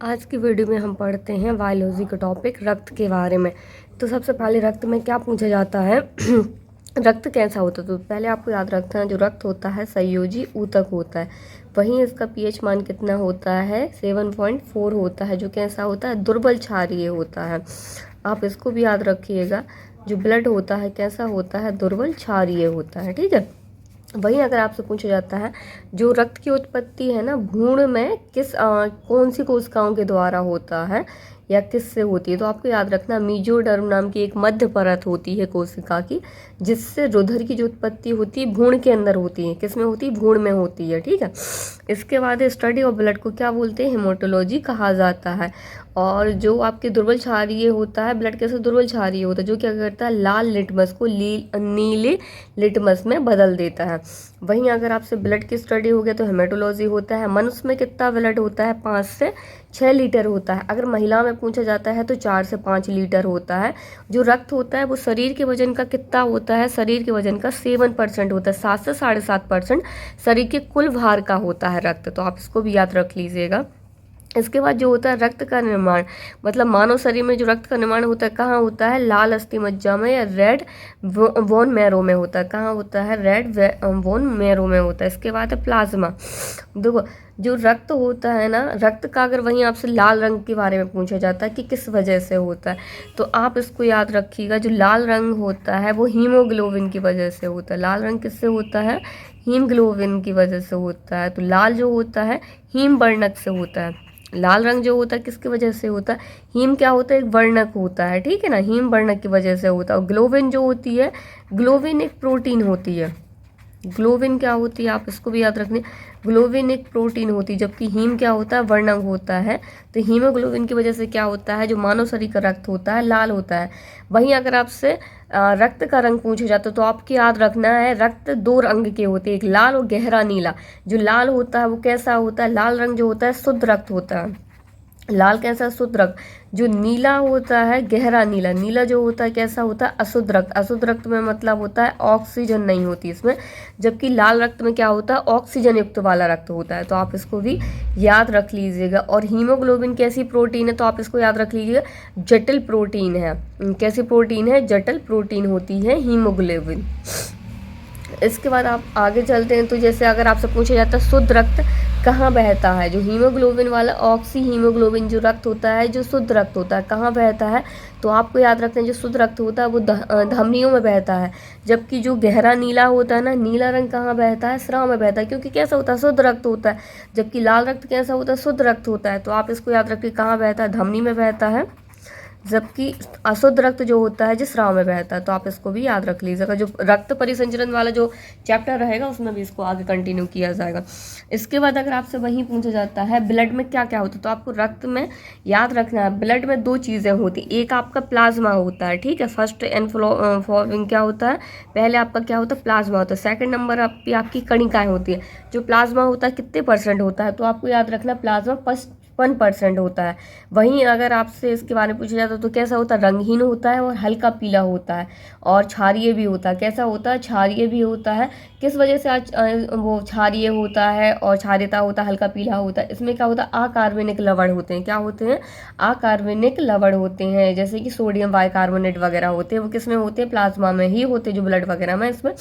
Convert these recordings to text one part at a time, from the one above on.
आज की वीडियो में हम पढ़ते हैं बायोलॉजी का टॉपिक रक्त के बारे में। तो सबसे पहले रक्त में क्या पूछा जाता है रक्त कैसा होता है। तो पहले आपको याद रखना है जो रक्त होता है संयोजी ऊतक होता है। वहीं इसका पीएच मान कितना होता है 7.4 होता है, जो कैसा होता है दुर्बल क्षारीय होता है। आप इसको भी याद रखिएगा, जो ब्लड होता है कैसा होता है दुर्बल क्षारीय होता है। ठीक है। वहीं अगर आपसे पूछा जाता है जो रक्त की उत्पत्ति है ना भ्रूण में कौन सी कोशिकाओं के द्वारा होता है या किससे होती है, तो आपको याद रखना मीजोडर्म नाम की एक मध्य परत होती है कोशिका की, जिससे रुधिर की जो उत्पत्ति होती है भ्रूण के अंदर होती है। किस में होती है? भ्रूण में होती है। ठीक है। इसके बाद स्टडी ऑफ ब्लड को क्या बोलते हैं? हेमाटोलॉजी कहा जाता है। और जो आपके दुर्बल क्षारीय होता है, ब्लड कैसे दुर्बल क्षारीय होता है, जो क्या करता है लाल लिटमस को नीले लिटमस में बदल देता है। वहीं अगर आपसे ब्लड की स्टडी हो गया तो हेमाटोलॉजी होता है। मनुष्य में कितना ब्लड होता है? 5 से 6 लीटर होता है। अगर महिला में पूछा जाता है तो 4 से 5 लीटर होता है। जो रक्त होता है वो शरीर के वजन का कितना होता है? शरीर के वजन का 7% होता है। 7 से 7.5% शरीर के कुल भार का होता है रक्त। तो आप इसको भी याद रख लीजिएगा। इसके बाद जो होता है रक्त का निर्माण, मतलब मानव शरीर में जो रक्त का निर्माण होता है कहाँ होता है? लाल अस्थि मज्जा में या रेड बोन मैरो में होता है। कहाँ होता है? रेड बोन मैरो में होता है। इसके बाद है प्लाज्मा। देखो जो रक्त होता है ना, रक्त का अगर वहीं आपसे लाल रंग के बारे में पूछा जाता है कि किस वजह से होता है, तो आप इसको याद रखिएगा जो लाल रंग होता है वो हीमोग्लोबिन की वजह से होता है। लाल रंग किससे होता है? हीमोग्लोबिन की वजह से होता है। तो लाल जो होता है हीम वर्णक से होता है। लाल रंग जो होता है किसकी वजह से होता है? हीम क्या होता है? एक वर्णक होता है। ठीक है ना, हीम वर्णक की वजह से होता है। और ग्लोबिन जो होती है, ग्लोबिन एक प्रोटीन होती है। ग्लोबिन क्या होती है आप इसको भी याद रखनी। ग्लोबिन एक प्रोटीन होती है, जबकि हीम क्या होता है? वर्णक होता है। तो हीमोग्लोबिन की वजह से क्या होता है जो मानव शरीर का रक्त होता है लाल होता है। वहीं अगर आपसे रक्त का रंग पूछा जाता है तो आपको याद रखना है रक्त 2 रंग के होते हैं, एक लाल और गहरा नीला। जो लाल होता है वो कैसा होता है? लाल रंग जो होता है शुद्ध रक्त होता है। लाल कैसा? शुद्ध रक्त। जो नीला होता है गहरा नीला, नीला जो होता है कैसा होता है? अशुद्ध रक्त। अशुद्ध रक्त में मतलब होता है ऑक्सीजन नहीं होती इसमें, जबकि लाल रक्त में क्या होता है? ऑक्सीजन युक्त वाला रक्त होता है। तो आप इसको भी याद रख लीजिएगा। और हीमोग्लोबिन कैसी प्रोटीन है? तो आप इसको याद रख लीजिएगा जटिल प्रोटीन है। कैसी प्रोटीन है? जटिल प्रोटीन होती है हीमोग्लोबिन। इसके बाद आप आगे चलते हैं। तो जैसे अगर आपसे पूछा जाता है शुद्ध रक्त कहाँ बहता है, जो हीमोग्लोबिन वाला ऑक्सी हीमोग्लोबिन जो रक्त होता है, जो शुद्ध रक्त होता है कहाँ बहता है? तो आपको याद रखना है जो शुद्ध रक्त होता है वो धमनियों में बहता है। जबकि जो गहरा नीला होता है ना, नीला रंग कहाँ बहता है? स्राव में बहता है, क्योंकि कैसा होता है? शुद्ध रक्त होता है। जबकि लाल रक्त कैसा होता है? शुद्ध रक्त होता है। तो आप इसको याद रखिए कहाँ बहता है? धमनी में बहता है। जबकि अशुद्ध रक्त जो होता है जिस स्राव में बहता है। तो आप इसको भी याद रख लीजिएगा। जो रक्त परिसंचरण वाला जो चैप्टर रहेगा उसमें भी इसको आगे कंटिन्यू किया जाएगा। इसके बाद अगर आपसे वही पूछा जाता है ब्लड में क्या क्या होता है, तो आपको रक्त में याद रखना है ब्लड में 2 चीज़ें होती। एक आपका प्लाज्मा होता है। ठीक है, फर्स्ट एंड फॉलोइंग क्या होता है? पहले आपका क्या होता है? प्लाज्मा होता है। सेकंड नंबर आपकी कणिकाएं होती है। जो प्लाज्मा होता है कितने % होता है? तो आपको याद रखना प्लाज्मा 1% होता है। वहीं अगर आपसे इसके बारे में पूछा जाता है तो कैसा होता है? रंगहीन होता है और हल्का पीला होता है और क्षारीय भी होता है। कैसा होता है? क्षारीय भी होता है। किस वजह से आज वो क्षारीय होता है और क्षारीयता होता है, हल्का पीला होता है? इसमें क्या होता है? अकार्बनिक लवण होते हैं। क्या होते हैं? अकार्बनिक लवण होते हैं, जैसे कि सोडियम बाइकार्बोनेट वगैरह होते हैं। वो किस में होते हैं? प्लाज्मा में ही होते हैं, जो ब्लड वगैरह में इसमें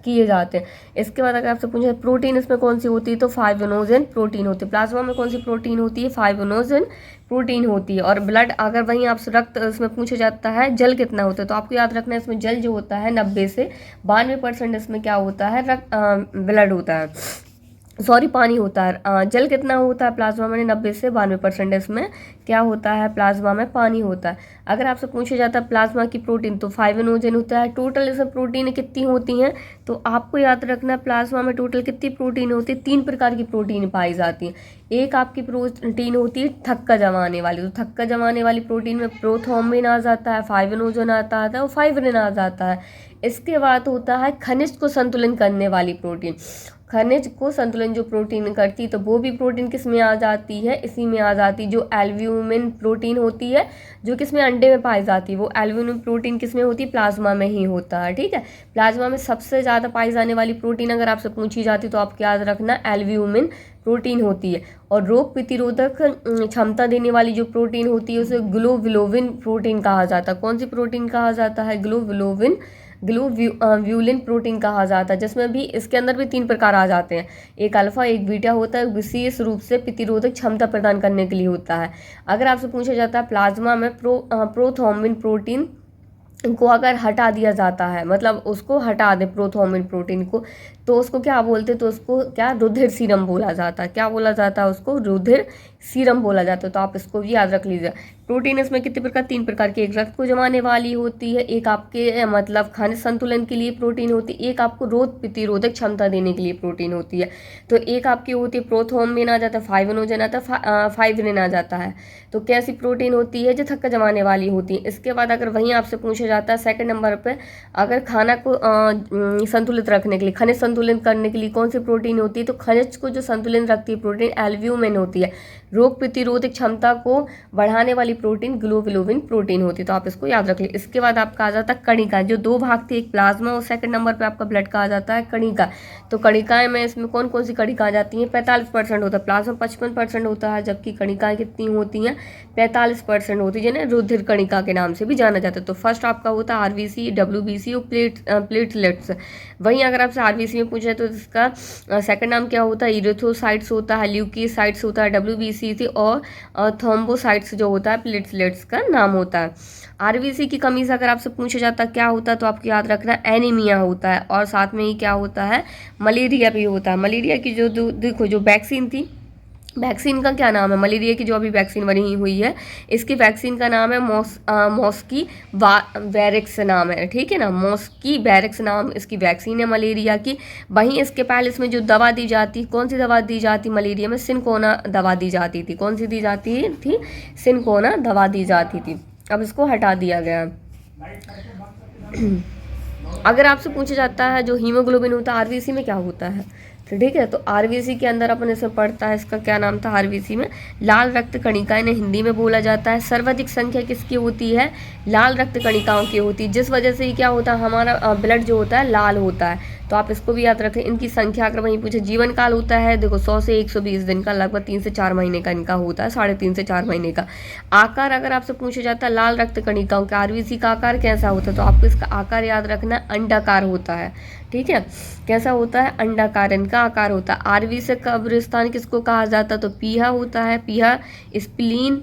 किए जाते हैं। इसके बाद अगर आपसे पूछे प्रोटीन इसमें कौन सी होती है, तो फाइब्रोनोजेन प्रोटीन होती है। प्लाज्मा में कौन सी प्रोटीन होती है? फाइब्रोनोजेन प्रोटीन होती है। और ब्लड अगर वहीं आपसे रक्त इसमें पूछा जाता है जल कितना होता है, तो आपको याद रखना है इसमें जल जो होता है 90 से 92% इसमें क्या होता है? ब्लड होता है, सॉरी पानी होता है। जल कितना होता है प्लाज्मा में? 90 से 92% इसमें क्या होता है? प्लाज्मा में पानी होता है। अगर आपसे पूछा जाता है प्लाज्मा की प्रोटीन, तो फाइब्रोनोजेन होता है। टोटल इसमें प्रोटीन कितनी होती हैं, तो आपको याद रखना है प्लाज्मा में टोटल कितनी प्रोटीन होती है? 3 प्रकार की प्रोटीन पाई जाती है। एक आपकी प्रोटीन होती है थक्का जमाने वाली। तो थक्का जमाने वाली प्रोटीन में प्रोथ्रोम्बिन आ जाता है, फाइब्रोनोजेन आता है और फाइब्रिन आ जाता है। इसके बाद होता है खनिज को संतुलन करने वाली प्रोटीन। खनिज को संतुलन जो प्रोटीन करती है, तो वो भी प्रोटीन किस में आ जाती है? इसी में आ जाती है, जो एल्ब्यूमिन प्रोटीन होती है, जो किसमें? अंडे में पाई जाती है। वो एल्ब्यूमिन प्रोटीन किस में होती है? प्लाज्मा में ही होता है। ठीक है, प्लाज्मा में सबसे ज़्यादा पाई जाने वाली प्रोटीन अगर आपसे पूछी जाती तो आपको याद रखना एल्ब्यूमिन प्रोटीन होती है। और रोग प्रतिरोधक क्षमता देने वाली जो प्रोटीन होती है उसे ग्लोब्युलिन प्रोटीन कहा जाता है। कौन सी प्रोटीन कहा जाता है? ग्लोब्युलिन प्रोटीन कहा जाता है, जिसमें भी इसके अंदर भी 3 प्रकार आ जाते हैं। एक अल्फा, एक बीटा होता है, विशेष रूप से प्रतिरोधक क्षमता प्रदान करने के लिए होता है। अगर आपसे पूछा जाता है प्लाज्मा में प्रोथ्रोम्बिन प्रोटीन को अगर हटा दिया जाता है, मतलब उसको हटा दे प्रोथ्रोम्बिन प्रोटीन को, तो उसको क्या बोलते हैं? तो उसको क्या रुधिर सीरम बोला जाता है। क्या बोला जाता है? उसको रुधिर सीरम बोला जाता है। तो आप इसको भी याद रख लीजिए। प्रोटीन इसमें कितने प्रकार? 3 प्रकार की। एक रक्त को जमाने वाली होती है, एक आपके मतलब खनिज संतुलन के लिए प्रोटीन होती है, एक आपको रोग प्रतिरोधक क्षमता देने के लिए प्रोटीन होती है। तो एक आपकी होती है प्रोथ्रोम्बिन आ जाता है, फाइब्रिनोजन आता है, फाइब्रिन आ जाता है। तो कैसी प्रोटीन होती है? जो थक्का जमाने वाली होती है। इसके बाद अगर वहीं आपसे पूछा जाता है सेकंड नंबर पे, अगर खाना को संतुलित रखने के लिए, खनिज संतुलित करने के लिए कौन सी प्रोटीन होती है? तो खनिज को जो संतुलित रखती है प्रोटीन एल्ब्यूमिन होती है। रोग प्रतिरोधक क्षमता को बढ़ाने वाली प्रोटीन ग्लोब्युलिन प्रोटीन होती है। तो आप इसको याद रख लीजिए। इसके बाद आपका आ जाता है कणिका, जो 2 भाग थी, एक प्लाज्मा और सेकंड नंबर पे आपका ब्लड का आ जाता है कणिका। तो कणिकाएं में इसमें कौन कौन सी कणिका आ जाती हैं? 45% होता है। प्लाज्मा 55% होता है, जबकि कणिकाएं कितनी होती हैं? 45% होती है, जिन्हें रुधिर कणिका के नाम से भी जाना जाता है। तो फर्स्ट आपका होता है आरबीसी, डब्ल्यूबीसी और प्लेटलेट्स। वहीं अगर आपसे आरबीसी में पूछे तो इसका सेकंड नाम क्या होता है? इरिथ्रोसाइट्स होता है, ल्यूकोसाइट्स होता है, डब्ल्यूबीसी थी, और थ्रोम्बोसाइट्स जो होता है प्लेटलेट्स का नाम होता है। आरबीसी की कमी से अगर आपसे पूछा जाता है क्या होता है, तो आपको याद रखना है एनीमिया होता है, और साथ में ही क्या होता है? मलेरिया भी होता है। मलेरिया की जो देखो जो वैक्सीन थी, वैक्सीन का क्या नाम है? मलेरिया की जो अभी वैक्सीन बनी हुई है, इसकी वैक्सीन का नाम है मॉस्की बैरिक्स नाम है, ठीक है ना। मॉस्की बैरिक्स नाम इसकी वैक्सीन है मलेरिया की। वहीं इसके पहले इसमें जो दवा दी जाती, कौन सी दवा दी जाती मलेरिया में? सिनकोना दवा दी जाती थी। कौन सी दी जाती थी? सिनकोना दवा दी जाती थी। अब इसको हटा दिया गया। अगर आपसे पूछा जाता है जो हीमोग्लोबिन होता है आरबीसी में क्या होता है, तो ठीक है, तो आरबीसी के अंदर अपन इसमें पढ़ता है, इसका क्या नाम था? आरबीसी में लाल रक्त कणिकाएं ने हिंदी में बोला जाता है। सर्वाधिक संख्या किसकी होती है? लाल रक्त कणिकाओं की होती है, जिस वजह से ही क्या होता है? हमारा ब्लड जो होता है लाल होता है। तो आप इसको भी याद रखें। इनकी संख्या अगर वहीं पूछे, जीवन काल होता है देखो 100 से 120 दिन का, लगभग 3 से 4 महीने का इनका होता है, 3.5 से 4 महीने का। आकार अगर आपसे पूछा जाता है लाल रक्त कणिकाओं का आरबीसी का आकार कैसा होता है, तो आपको इसका आकार याद रखना, अंडाकार होता है, ठीक है। कैसा होता है? अंडाकार इनका आकार होता है। आरबी से कब्रिस्तान किसको कहा जाता है? तो पीहा होता है। पीहा स्प्लीन,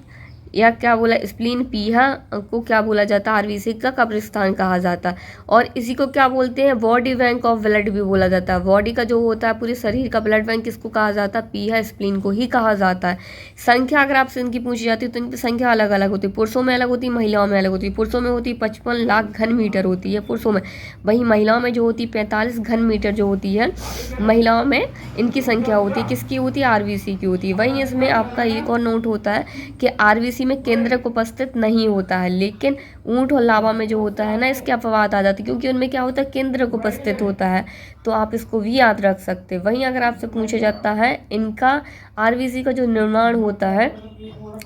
या क्या बोला? स्प्लीन पीहा को क्या बोला जाता है? आरबीसी का कब्रिस्तान कहा जाता है। और इसी को क्या बोलते हैं? बॉडी बैंक ऑफ ब्लड भी बोला जाता है। बॉडी का जो होता है पूरे शरीर का ब्लड बैंक किसको कहा जाता है? पीहा स्प्लीन को ही कहा जाता है। संख्या अगर आपसे इनकी पूछी जाती है तो इनकी संख्या अलग अलग होती है। पुरुषों में अलग होती है, महिलाओं में अलग होती है। पुरुषों में होती है 55 लाख घन मीटर होती है पुरुषों में, वहीं महिलाओं में जो होती है 45 घन मीटर जो होती है महिलाओं में इनकी संख्या होती है। किसकी होती है? आरबीसी की होती है। वहीं इसमें आपका एक और नोट होता है कि आरबीसी में केंद्रक उपस्थित नहीं होता है, लेकिन ऊंट और लावा में जो होता है ना, इसके अपवाद आ जाती है, क्योंकि उनमें क्या होता है? केंद्रक उपस्थित होता है। तो आप इसको भी याद रख सकते हैं। वहीं अगर आपसे पूछा जाता है इनका आरबीसी का जो निर्माण होता है,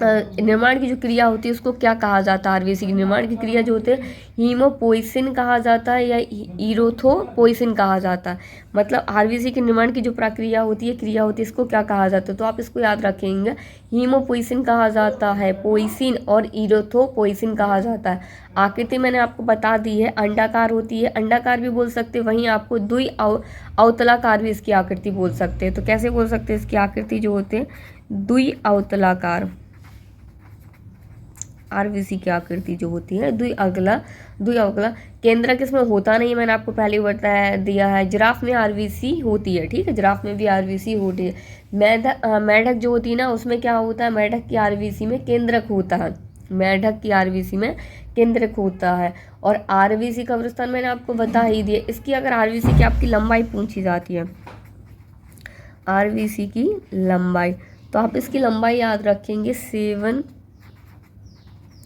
निर्माण की जो क्रिया होती है उसको क्या कहा जाता है? आरबीसी की निर्माण की क्रिया जो होती है हीमोपोइसिन कहा जाता है, या इरोथोपोइसिन कहा जाता है। मतलब आरबीसी के निर्माण की जो प्रक्रिया होती है, क्रिया होती है, इसको क्या कहा जाता है? तो आप इसको याद रखेंगे, हीमोपोइसिन कहा जाता है, पोइसिन और इरोथोपोइसिन कहा जाता है। आकृति मैंने आपको बता दी है, अंडाकार होती है, अंडाकार भी बोल सकते हैं। वहीं आपको अवतलाकार भी इसकी आकृति बोल सकते हैं। तो कैसे बोल सकते हैं? इसकी आकृति जो होते हैं द्विअवतलाकार, आरबीसी की आकृति जो होती है द्विअवतला। केंद्र किसमें होता नहीं, मैंने आपको पहले ही बताया दिया है। जिराफ में आरबीसी होती है, ठीक है, जिराफ में भी आरबीसी होती है। मेढक जो होती है ना, उसमें क्या होता है? मेढक की आरबीसी में केंद्रक होता है, मेढक की आरबीसी में केंद्रक होता है। और आरबीसी कब्रिस्तान मैंने आपको बता ही दिया। इसकी अगर आरबीसी की आपकी लंबाई पूछी जाती है, आरबीसी की लंबाई, तो आप इसकी लंबाई याद रखेंगे 7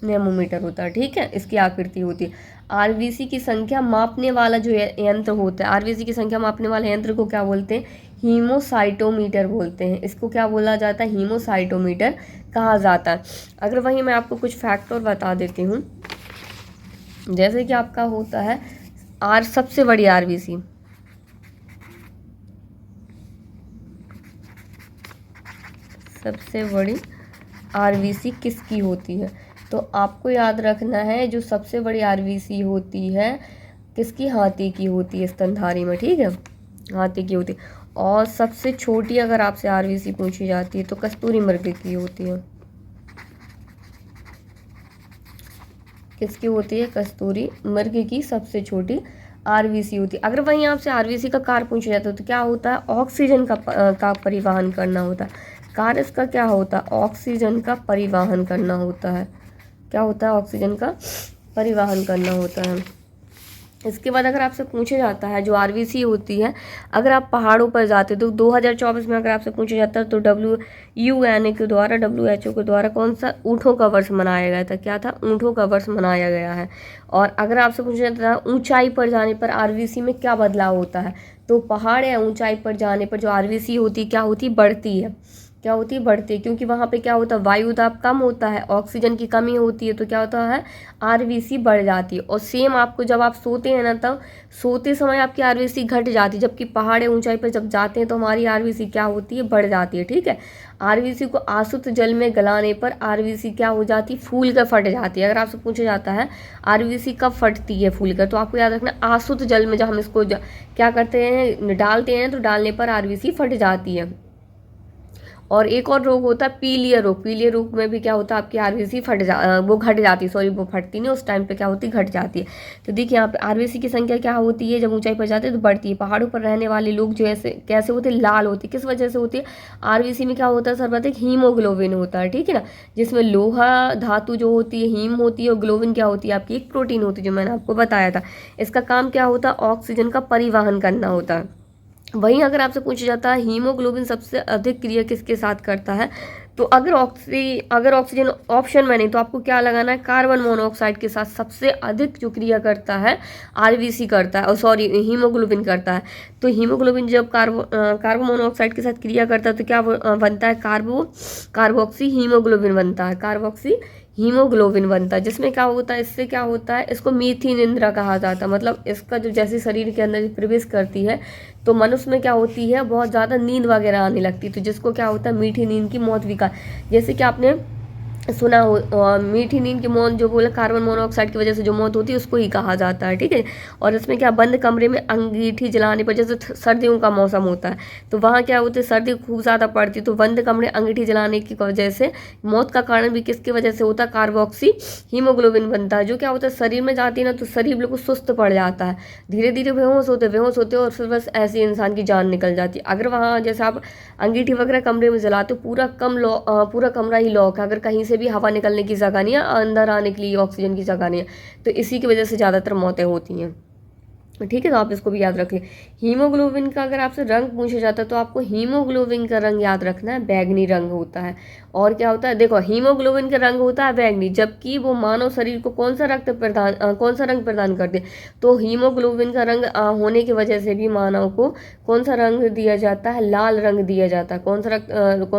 नैनोमीटर होता है, ठीक है, इसकी आकृति होती है। आरबीसी की संख्या मापने वाला जो यंत्र होता है, आरबीसी की संख्या मापने वाले यंत्र को क्या बोलते हैं? हीमोसाइटोमीटर बोलते हैं। इसको क्या बोला जाता है? हीमोसाइटोमीटर कहा जाता है। अगर वहीं मैं आपको कुछ फैक्ट और बता देती हूँ, जैसे कि आपका होता है सबसे बड़ी आरबीसी, सबसे बड़ी आरबीसी किसकी होती है? तो आपको याद रखना है जो सबसे बड़ी आरबीसी होती है किसकी, हाथी की होती है स्तनधारी में, ठीक है, हाथी की होती है। और सबसे छोटी अगर आपसे आरबीसी पूछी जाती है तो कस्तूरी मृग की होती है। किसकी होती है? कस्तूरी मृग की सबसे छोटी आरबीसी होती है। अगर वहीं आपसे आरबीसी का कार्य पूछा जाता है तो क्या होता है? ऑक्सीजन का परिवहन करना होता है। कार्य इसका क्या होता है? ऑक्सीजन का परिवहन करना होता है। क्या होता है? ऑक्सीजन का परिवहन करना होता है। इसके बाद अगर आपसे पूछा जाता है जो आरबीसी होती है, अगर आप पहाड़ों पर जाते तो 2024 में अगर आपसे पूछा जाता है तो WUN के द्वारा, WHO के द्वारा कौन सा ऊँटों का वर्ष मनाया गया था? क्या था? ऊँटों का वर्ष मनाया गया है। और अगर आपसे पूछा जाता है ऊंचाई पर जाने पर आरबीसी में क्या बदलाव होता है, तो पहाड़ या ऊंचाई पर जाने पर जो आरबीसी होती है क्या होती? बढ़ती है। क्या होती है? बढ़ती है, क्योंकि वहाँ पे क्या होता है? वायु दाब कम होता है, ऑक्सीजन की कमी होती है, तो क्या होता है? आरबीसी बढ़ जाती है। और सेम आपको जब आप सोते हैं ना, तब सोते समय आपकी आरबीसी घट जाती है, जबकि पहाड़ या ऊंचाई पर जब जाते हैं तो हमारी आरबीसी क्या होती है? बढ़ जाती है, ठीक है। आरबीसी को आसुत जल में गलाने पर आरबीसी क्या हो जाती है? फूल कर फट जाती है। अगर आपसे पूछा जाता है आरबीसी कब फटती है फूल कर, तो आपको याद रखना आसुत जल में जब हम इसको क्या करते हैं? डालते हैं, तो डालने पर आरबीसी फट जाती है। और एक और रोग होता है पीलिया रोग। पीलिया रोग में भी क्या होता है? आपकी आरबीसी वो घट जाती है, सॉरी वो फटती नहीं, उस टाइम पे क्या होती है? घट जाती है। तो देखिए यहाँ पे आरबीसी की संख्या क्या होती है? जब ऊंचाई पर जाते हैं तो बढ़ती है। पहाड़ों पर रहने वाले लोग जो ऐसे कैसे होते हैं? लाल होती है। किस वजह से होती है? आरबीसी में क्या होता है? सर्वाधिक हीमोग्लोबिन होता है, ठीक है ना, जिसमें लोहा धातु जो होती है हीम होती है, और ग्लोबिन क्या होती है? आपकी एक प्रोटीन होती है, जो मैंने आपको बताया था। इसका काम क्या होता है? ऑक्सीजन का परिवहन करना होता है। वहीं अगर आपसे पूछा जाता है हीमोग्लोबिन सबसे अधिक क्रिया किसके साथ करता है, तो अगर ऑक्सीजन ऑप्शन में नहीं तो आपको क्या लगाना है? कार्बन मोनोऑक्साइड के साथ सबसे अधिक जो क्रिया करता है आरबीसी करता है, और सॉरी हीमोग्लोबिन करता है। तो हीमोग्लोबिन जब कार्बन मोनोऑक्साइड के साथ क्रिया करता है तो क्या बनता है? कार्बोक्सी हीमोग्लोबिन बनता है। कार्बोक्सी हीमोग्लोबिन बनता है, जिसमें क्या होता है? इससे क्या होता है? इसको मीथेन इंद्रा कहा जाता है। मतलब इसका जो जैसे शरीर के अंदर प्रवेश करती है तो मनुष्य में क्या होती है? बहुत ज़्यादा नींद वगैरह आने लगती है, तो जिसको क्या होता है? मीठी नींद की मौत भी जैसे कि आपने सुना हो मीठी नींद की मौत जो बोला कार्बन मोनोऑक्साइड की वजह से जो मौत होती है उसको ही कहा जाता है, ठीक है। और इसमें क्या? बंद कमरे में अंगीठी जलाने पर, जैसे सर्दियों का मौसम होता है तो वहाँ क्या होता है? सर्दी खूब ज़्यादा पड़ती है, तो बंद कमरे अंगीठी जलाने की वजह से मौत का कारण भी किसकी वजह से होता है? कार्बोक्सी हीमोग्लोबिन बनता है, जो क्या होता है? शरीर में जाती है ना तो शरीर बिल्कुल सुस्त पड़ जाता है, धीरे धीरे बेहोश होते और फिर बस ऐसे इंसान की जान निकल जाती है। अगर वहाँ जैसे आप अंगीठी वगैरह कमरे में जलाते हो, पूरा कमरा ही लॉक है, अगर कहीं से भी हवा निकलने की जगह नहीं है, अंदर आने के लिए ऑक्सीजन की जगह नहीं है, तो इसी की वजह से ज़्यादातर मौतें होती हैं, ठीक है। तो आप इसको भी याद रखिए। हीमोग्लोबिन का अगर आपसे रंग पूछा जाता है तो आपको हीमोग्लोबिन का रंग याद रखना है, बैगनी रंग होता है। और क्या होता है? देखो हीमोग्लोबिन का रंग होता है बैगनी, जबकि वो मानव शरीर को कौन सा रंग प्रदान करते हैं? तो हीमोग्लोबिन का रंग होने की वजह से भी मानव को कौन सा रंग दिया जाता है? लाल रंग दिया जाता है। कौन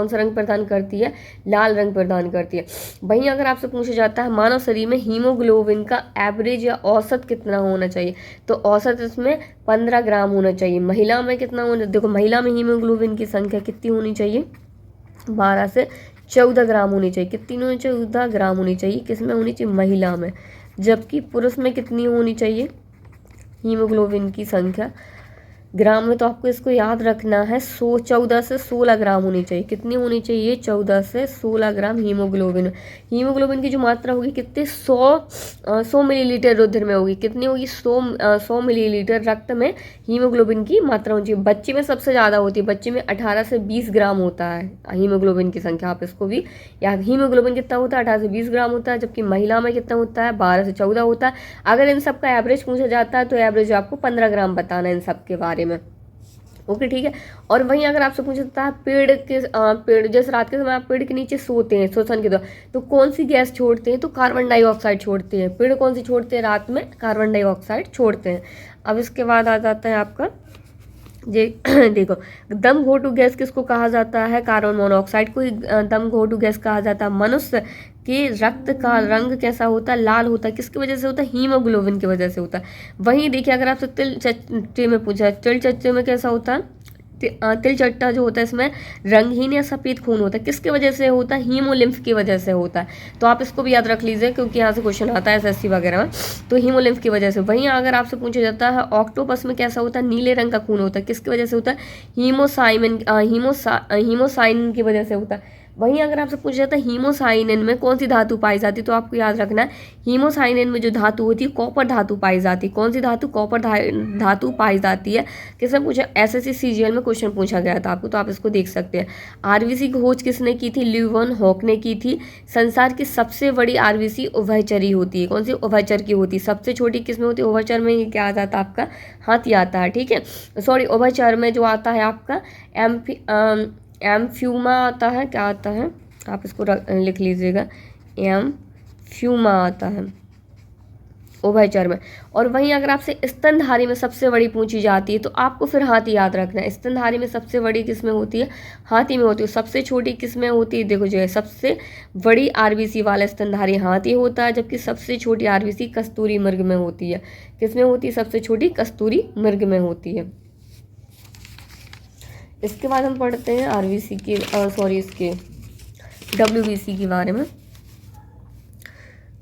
सा रंग प्रदान करती है? लाल रंग प्रदान करती है। वहीं अगर आपसे पूछा जाता है मानव शरीर में हीमोग्लोबिन का एवरेज या औसत कितना होना चाहिए, तो औसत इसमें 15 ग्राम होना चाहिए। महिला में कितना होना? देखो महिला में हीमोग्लोबिन की संख्या कितनी होनी चाहिए? 12 से 14 ग्राम होनी चाहिए। कितनी होनी चाहिए? 14 ग्राम होनी चाहिए। किसमें होनी चाहिए? महिला में। जबकि पुरुष में कितनी होनी चाहिए हीमोग्लोबिन की संख्या ग्राम में? तो आपको इसको याद रखना है, 14 से 16 ग्राम होनी चाहिए। कितनी होनी चाहिए? 14 से 16 ग्राम हीमोग्लोबिन। हीमोग्लोबिन की जो मात्रा होगी कितने? 100 मिलीलीटर रुधिर में होगी। कितनी होगी? 100 मिलीलीटर रक्त में हीमोग्लोबिन की मात्रा होनी चाहिए। बच्चे में सबसे ज़्यादा होती है, बच्चे में 18 से 20 ग्राम होता है हीमोग्लोबिन की संख्या। आप इसको भी याद, हीमोग्लोबिन कितना होता है? 18 से 20 ग्राम होता है, जबकि महिला में कितना होता है? 12 से 14 होता है। अगर इन सब का एवरेज पूछा जाता है तो एवरेज आपको 15 ग्राम बताना है इन सब के बारे में, ओके, ठीक है। और वहीं अगर आपसे पूछता है पेड़ जैसे रात के समय आप पेड़ के नीचे सोते हैं श्वसन के द्वारा, तो कौन सी गैस छोड़ते हैं? तो कार्बन डाइऑक्साइड छोड़ते हैं। पेड़ कौन सी छोड़ते हैं? रात में कार्बन डाइऑक्साइड छोड़ते हैं। अब इसके बाद आ जाता है आपका देखो दम घोटू गैस किसको कहा जाता है? कार्बन मोनोऑक्साइड को ही दम घोटू गैस कहा जाता है। मनुष्य के रक्त का रंग कैसा होता है? लाल होता है। किसकी वजह से होता है? हीमोग्लोबिन की वजह से होता है। वहीं देखिए अगर आपसे तिल चच्चे में पूछा है, तिल चच्चे में कैसा होता है? तिलचट्टा जो होता है इसमें रंगहीन या सफ़ेद खून होता है, किसकी वजह से होता है? हीमोलिम्फ की वजह से होता है। तो आप इसको भी याद रख लीजिए क्योंकि यहाँ से क्वेश्चन आता है एसएससी वगैरह में, तो हीमोलिम्फ की वजह से। वहीं अगर आपसे पूछा जाता है ऑक्टोपस में कैसा होता है? नीले रंग का खून होता है, किसकी वजह से होता है? हीमोसाइनिन की वजह से होता है। वहीं अगर आपसे पूछा जाता है हीमोसाइनिन में कौन सी धातु पाई जाती है, तो आपको याद रखना है हीमोसाइनिन में जो धातु होती है कॉपर धातु पाई जाती है। कौन सी धातु? कॉपर धातु पाई जाती है। किसने पूछा? एसएससी सीजीएल में क्वेश्चन पूछा गया था आपको, तो आप इसको देख सकते हैं। आरबीसी की खोज किसने की थी? ल्यूवन हॉक ने की थी। संसार की सबसे बड़ी आरबीसी उभयचरी होती है, कौन सी? उभयचर की होती है। सबसे छोटी किसमें होती है? उभयचर में क्या आ जाता है आपका? हाथी आता है, ठीक है। सॉरी, उभयचर में जो आता है आपका एम्फ्यूमा आता है, क्या आता है? आप इसको लिख लीजिएगा, एम्फ्यूमा आता है उभयचर में। और वहीं अगर आपसे स्तनधारी में सबसे बड़ी पूछी जाती है तो आपको फिर हाथी याद रखना है। स्तनधारी में सबसे बड़ी किसमें होती है? हाथी में होती है। सबसे छोटी किसमें होती है? देखो जो है सबसे बड़ी आरबीसी वाला स्तनधारी हाथी होता है, जबकि सबसे छोटी आरबीसी कस्तूरी मृग में होती है। किसमें होती है? सबसे छोटी कस्तूरी मृग में होती है। इसके बाद हम पढ़ते हैं आरबीसी के इसके डब्ल्यूबीसी के बारे में।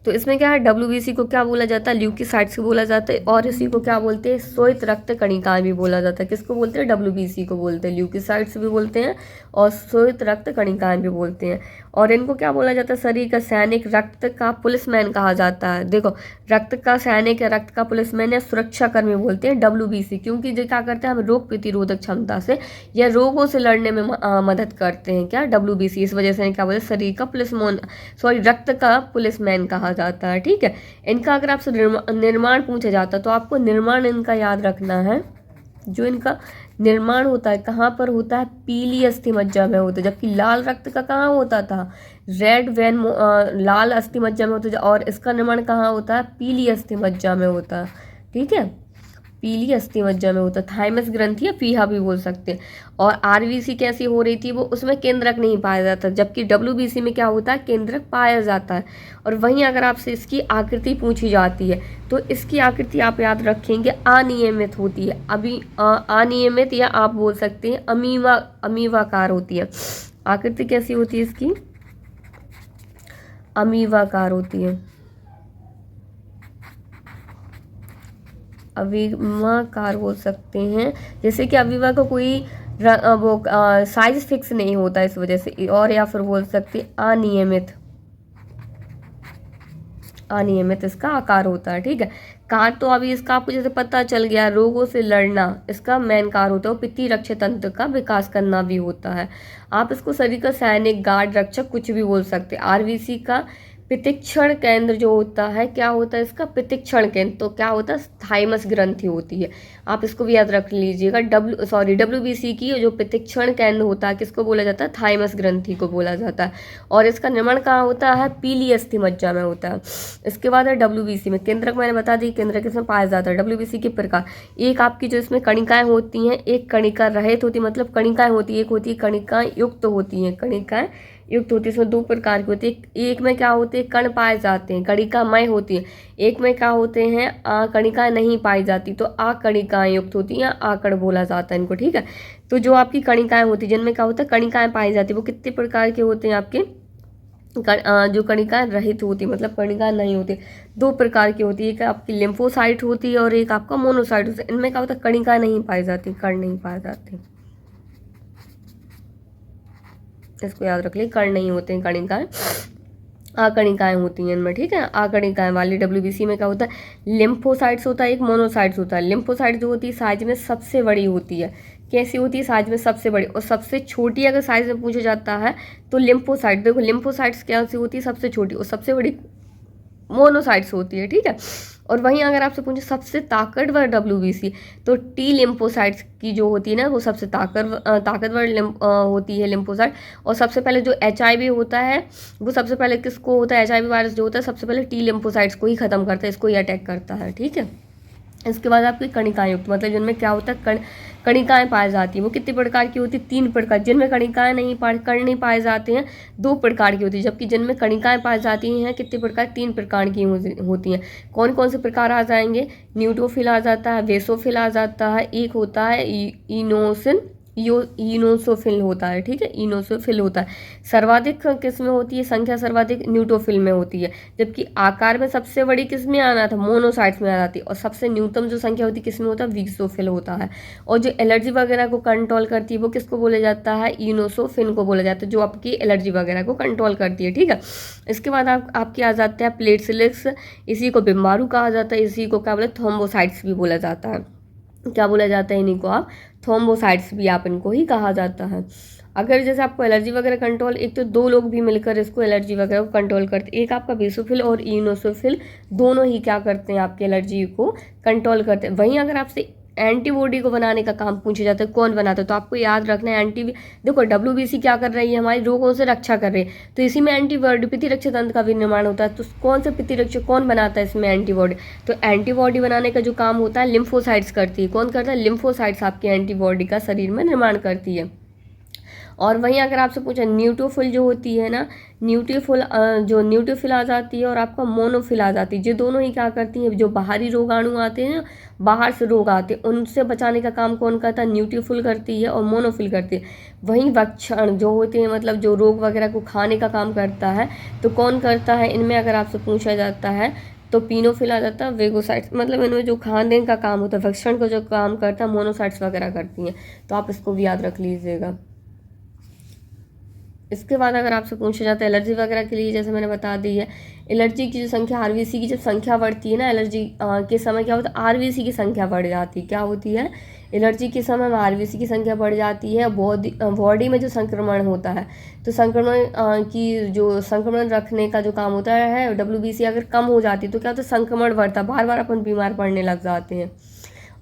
तो इसमें क्या है? डब्ल्यूबीसी को क्या बोला जाता है? ल्यूकोसाइट्स को बोला जाता है, और इसी को क्या बोलते हैं? श्वेत रक्त कणिकाएं भी बोला जाता है। किसको बोलते हैं? डब्ल्यूबीसी को बोलते हैं। ल्यूकोसाइट्स भी बोलते हैं और श्वेत रक्त कणिकाएं भी बोलते हैं। और इनको क्या बोला जाता है? शरीर का सैनिक, रक्त का पुलिसमैन कहा जाता है। देखो, रक्त का सैनिक या रक्त का पुलिसमैन या सुरक्षाकर्मी बोलते हैं डब्ल्यूबीसी, क्योंकि जो क्या करते हैं? हम रोग प्रतिरोधक क्षमता से या रोगों से लड़ने में मदद करते हैं। क्या? डब्ल्यूबीसी। इस वजह से क्या बोलते हैं? शरीर का रक्त का पुलिसमैन कहा जाता है, ठीक है। इनका अगर आपसे निर्माण पूछा जाता है तो आपको निर्माण इनका याद रखना है। जो इनका निर्माण होता है कहाँ पर होता है? पीली अस्थि मज्जा में होता है। जबकि लाल रक्त का कहाँ होता था? रेड वेन लाल अस्थि मज्जा में होता है, और इसका निर्माण कहाँ होता है? पीली अस्थि मज्जा में होता है, ठीक है। पीली अस्थि मज्जा में होता है। थाइमस ग्रंथि या फीहा भी बोल सकते हैं। और आरबीसी कैसी हो रही थी? वो उसमें केंद्रक नहीं पाया जाता, जबकि डब्ल्यूबीसी में क्या होता है? केंद्रक पाया जाता है। और वहीं अगर आपसे इसकी आकृति पूछी जाती है तो इसकी आकृति आप याद रखेंगे अनियमित होती है। अनियमित, या आप बोल सकते हैं अमीवाकार होती है। आकृति कैसी होती है इसकी? अमीवाकार होती है, अविमाकार बोल सकते हैं। जैसे कि अविवा का कोई वो साइज फिक्स नहीं होता इस वजह से। और या फिर बोल सकते हैं अनियमित इसका आकार होता है, ठीक है। कार तो अभी इसका आपको जैसे पता चल गया, रोगों से लड़ना इसका मेन कार होता है। पित्ती रक्षक तंत्र का विकास करना भी होता है। आप इसको शरीर का सैनिक, गार्ड, रक्षक कुछ भी बोल सकते हैं। आरबीसी का प्रतिक्षण केंद्र जो होता है, क्या होता है इसका? प्रतिक्षण केंद्र, तो क्या होता है? थाइमस ग्रंथि होती है। आप इसको भी याद रख लीजिएगा। डब्ल्यूबीसी की जो प्रतिक्षण केंद्र होता है किसको बोला जाता है? थाइमस ग्रंथि को बोला जाता है। और इसका निर्माण कहाँ होता है? पीली अस्थि मज्जा में होता है। इसके बाद है डब्ल्यूबीसी में केंद्रक, मैंने बता दी केंद्रक इसमें पाया जाता है। डब्ल्यूबीसी के प्रकार, एक आपकी जो इसमें कणिकाएं होती हैं, एक कणिका रहित होती है, मतलब कणिकाएं होती है, एक होती है कणिकाएं युक्त होती हैं। कणिकाएं युक्त होती है, इसमें दो प्रकार की होती है। एक में क्या होते हैं? कण पाए जाते हैं, कणिकामय होती है। एक में क्या होते हैं? कणिकाएं नहीं पाई जाती, तो कणिकाएं युक्त होती हैं, आकड़ बोला जाता है इनको, ठीक है। तो जो आपकी कणिकाएं होती है जिनमें क्या होता है? कणिकाएं पाई जाती है, वो कितने प्रकार के होते हैं आपके? जो कणिकाएं रहित होती, मतलब कणिकाएं नहीं होती, दो प्रकार की होती है। एक आपकी लिम्फोसाइट होती है और एक आपका मोनोसाइट होता है। इनमें क्या होता है? कणिकाएं नहीं पाई जाती, कण नहीं पाए जाते। इसको याद रख लीजिए, कण नहीं होते हैं कणिकाएं, कणिकाएं होती हैं इनमें, ठीक है। कणिकाएं वाली डब्ल्यूबीसी में क्या होता है? लिम्फोसाइट्स होता है, एक मोनोसाइट्स होता है। लिम्फोसाइट जो होती है साइज में सबसे बड़ी होती है। कैसी होती है? साइज में सबसे बड़ी। और सबसे छोटी अगर साइज में पूछा जाता है तो लिम्फोसाइट, देखो लिम्फोसाइट्स कैसी होती है? सबसे छोटी, और सबसे बड़ी मोनोसाइट्स होती है, ठीक है। और वहीं अगर आपसे पूछे सबसे ताकतवर डब्ल्यूबीसी, तो टी लिम्फोसाइट्स की जो होती है ना, वो सबसे ताकतवर होती है लिम्फोसाइट। और सबसे पहले जो एचआईवी होता है वो सबसे पहले किसको होता है? एचआईवी वायरस जो होता है सबसे पहले टी लिम्फोसाइट्स को ही खत्म करता है, इसको ही अटैक करता है, ठीक है। इसके बाद आपकी कणिकाएं युक्त, मतलब जिनमें क्या होता है? कणिकाएं पाई जाती हैं। वो कितने प्रकार की होती है? 3 प्रकार। जिनमें कणिकाएं कण नहीं पाए जाते हैं 2 प्रकार की होती है, जबकि जिनमें कणिकाएं पाई जाती हैं कितने प्रकार? 3 प्रकार की होती हैं। कौन कौन से प्रकार आ जाएंगे? न्यूट्रोफिल आ जाता है, बेसोफिल आ जाता है, एक होता है इनोसिन इनोसोफिल होता है, ठीक है, इनोसोफिल होता है। सर्वाधिक किस में होती है संख्या? सर्वाधिक न्यूट्रोफिल में होती है। जबकि आकार में सबसे बड़ी किस में आना था? मोनोसाइट्स में आ जाती है। और सबसे न्यूनतम जो संख्या होती है किस में होता है? वीसोफिल होता है। और जो एलर्जी वगैरह को कंट्रोल करती है वो किसको बोला जाता है? इनोसोफिन को बोला जाता है, जो आपकी एलर्जी वगैरह को कंट्रोल करती है, ठीक है। इसके बाद आपके आ जाते हैं प्लेटलेट्स। इसी को बीमारू कहा जाता है, इसी को क्या बोले? थ्रोम्बोसाइट्स भी बोला जाता है। क्या बोला जाता है इन्हीं को? आप थ्रोम्बोसाइट्स भी आप इनको ही कहा जाता है। अगर जैसे आपको एलर्जी वगैरह कंट्रोल, एक तो दो लोग भी मिलकर इसको एलर्जी वगैरह को कंट्रोल करते हैं, एक आपका बेसोफिल और इनोसोफिल, दोनों ही क्या करते हैं? आपकी एलर्जी को कंट्रोल करते हैं। वहीं अगर आपसे एंटीबॉडी को बनाने का काम पूछा जाता है, कौन बनाता है? तो आपको याद रखना है देखो WBC क्या कर रही है? हमारी रोगों से रक्षा कर रही है, तो इसी में एंटीबॉडी प्रतिरक्षा तंत्र का भी निर्माण होता है। तो कौन सा प्रतिरक्षा कौन बनाता है इसमें? एंटीबॉडी। तो एंटीबॉडी बनाने का जो काम होता है लिम्फोसाइट्स करती है। कौन करता है? लिम्फोसाइट्स आपकी एंटीबॉडी का शरीर में निर्माण करती है। और वहीं अगर आपसे पूछा न्यूट्रोफिल जो होती है ना, न्यूट्रोफिल आ जाती है और आपका मोनोफिल आ जाती है। ये दोनों ही क्या करती हैं? जो बाहरी रोगाणु आते हैं, बाहर से रोग आते हैं, उनसे बचाने का काम कौन करता है? न्यूट्रोफिल करती है और मोनोफिल करती है। वहीं भक्षण जो होते हैं, मतलब जो रोग वगैरह को खाने का काम करता है, तो कौन करता है इनमें? अगर आपसे पूछा जाता है तो पिनोफिल आ जाता है, वेगोसाइट्स, मतलब इनमें जो खाने का काम होता है, भक्षण का जो काम करता है, मोनोसाइट्स वगैरह करती हैं। तो आप इसको भी याद रख लीजिएगा। इसके बाद अगर आपसे पूछा जाता है एलर्जी वगैरह के लिए, जैसे मैंने बता दी है, एलर्जी की जो संख्या आरबीसी की जब संख्या बढ़ती है ना, एलर्जी के समय क्या होता है? आरबीसी की संख्या बढ़ जाती है। क्या होती है? एलर्जी के समय में आरबीसी की संख्या बढ़ जाती है। बॉडी में जो संक्रमण होता है, तो संक्रमण रखने का जो काम होता है, WBC अगर कम हो जाती है तो क्या होता है? संक्रमण बढ़ता है, बार बार अपन बीमार पड़ने लग जाते हैं।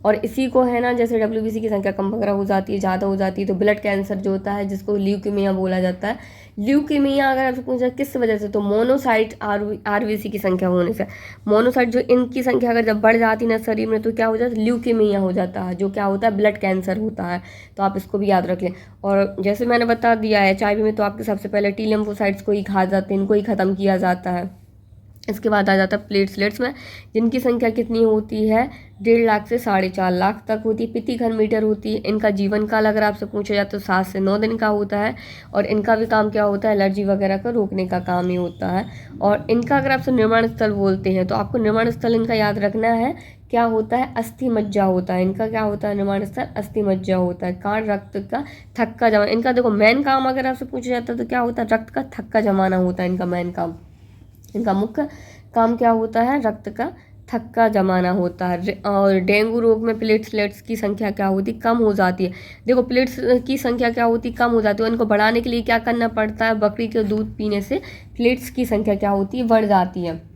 और इसी को है ना, जैसे WBC की संख्या कम वगैरह हो जाती है, ज़्यादा हो जाती है, तो ब्लड कैंसर जो होता है, जिसको ल्यूकीमिया बोला जाता है। ल्यूकीमिया अगर आपसे पूछा किस वजह से, तो मोनोसाइट आरबीसी की संख्या होने से। मोनोसाइट जो इनकी संख्या अगर जब बढ़ जाती है ना शरीर में, तो क्या हो जाता है? ल्यूकीमिया हो जाता है, जो क्या होता है? ब्लड कैंसर होता है। तो आप इसको भी याद रख लें। और जैसे मैंने बता दिया है HIV में, तो आपके सबसे पहले टी लिम्फोसाइट्स को ही कहा जाता है, इनको ही ख़त्म किया जाता है। इसके बाद आ जाता है प्लेटलेट्स में, जिनकी संख्या कितनी होती है? 1.5 लाख से 4.5 लाख तक होती है। प्रति घन मीटर होती है। इनका जीवन काल अगर आपसे पूछा जाए तो 7 से 9 दिन का होता है। और इनका भी काम क्या होता है? एलर्जी वगैरह को रोकने का काम ही होता है। और इनका अगर आपसे निर्माण स्थल बोलते हैं, तो आपको निर्माण स्थल इनका याद रखना है। क्या होता है? अस्थि मज्जा होता है इनका। क्या होता है निर्माण स्थल? अस्थि मज्जा होता है। कारण रक्त का थक्का जमा। इनका देखो मेन काम अगर आपसे पूछा जाता है तो क्या होता है? रक्त का थक्का जमाना होता है इनका मेन काम। इनका मुख्य काम क्या होता है? रक्त का थक्का जमाना होता है। और डेंगू रोग में प्लेटलेट्स की संख्या क्या होती? कम हो जाती है। देखो प्लेट्स की संख्या क्या होती? कम हो जाती है। इनको बढ़ाने के लिए क्या करना पड़ता है? बकरी के दूध पीने से प्लेट्स की संख्या क्या होती है? बढ़ जाती है।